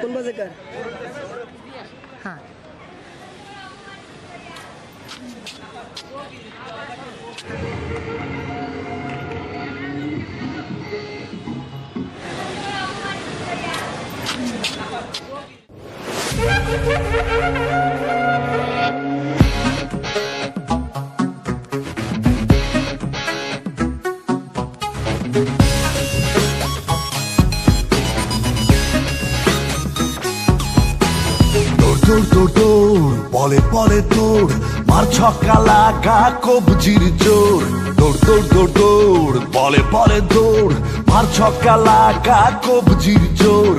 কোন বাজার? হ্যাঁ দৌড় দৌড় দৌড় বলে বলে দৌড় মার ছক্কা লাগা কবজির জোর দৌড় দৌড় দৌড় দৌড় বলে বলে দৌড় মার ছক্কা লাগা কবজির জোর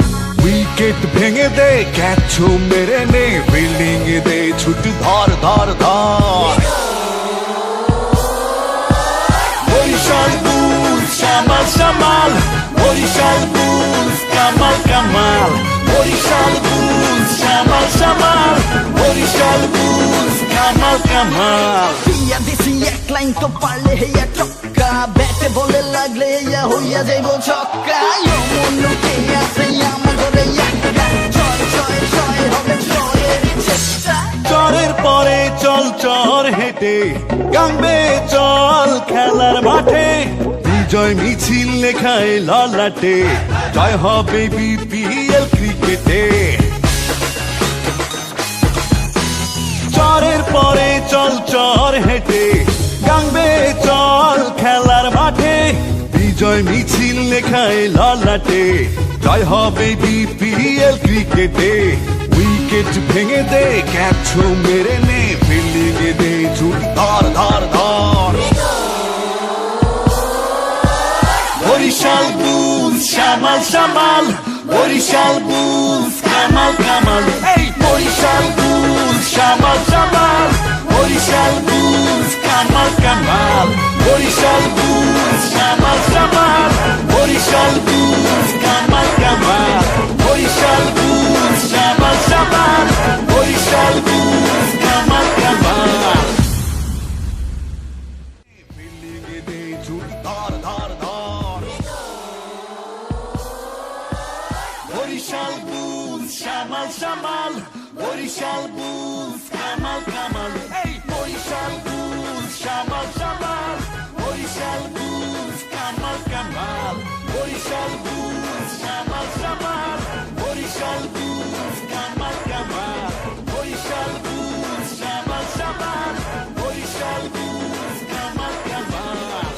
উইকেট ভেঙে দে ক্যাচ মেরে নে ফিল্ডিং এ দে ছুটি ধর ধর ধর বরিশাল বুলস সামাল সামাল বরিশাল বুলস কামাল কামাল বরিশাল বুলস সামাল সামাল বরিশাল বুলস কামাল কামাল পিয়া দিছি এক লাইন তো পারলে হেয়া চক্কা ব্যাটে বলে লাগলে হেয়া হইয়া যাইব ছক্কা মনুকে আছে আমার ঘরে একটা ছয় ছয় ছয় হবে ছয়ের চেষ্টা চরের পরে চল চর হেঁটে গাঙ্গে চল খেলার মাঠে বিজয় মিছিল লেখায় ললাটে জয় হবে বিপিএল ক্রিকেটে চরের পরে চল চর হেঁটে গাঙ্গে চল খেলার মাঠে বিজয় মিছিল লেখায় ললাটে জয় হবে বিপিএল ক্রিকেটে উইকেট ভেঙে দে ক্যাচ মেরে নে ফিল্ডিং এ দে ছুটি ধর ধর ধর বরিশাল বুলস সামাল সামাল বরিশাল বুলস কামাল কামাল এই বরিশাল বুলস সামাল সামাল বরিশাল বুলস কামাল কামাল বরিশাল বুলস সামাল সামাল বরিশাল বুলস কামাল কামাল বরিশাল বুলস সামাল সামাল বরিশাল বুলস কামাল কামাল ফিল্ডিং এ দে ছুটি ধর ধর ধর বরিশাল বুলস সামাল সামাল বরিশাল বুলস কামাল কামাল এই বরিশাল বুলস সামাল সামাল বরিশাল বুলস কামাল কামাল বরিশাল বুলস সামাল সামাল বরিশাল বুলস কামাল কামাল বরিশাল বুলস সামাল সামাল বরিশাল বুলস কামাল কামাল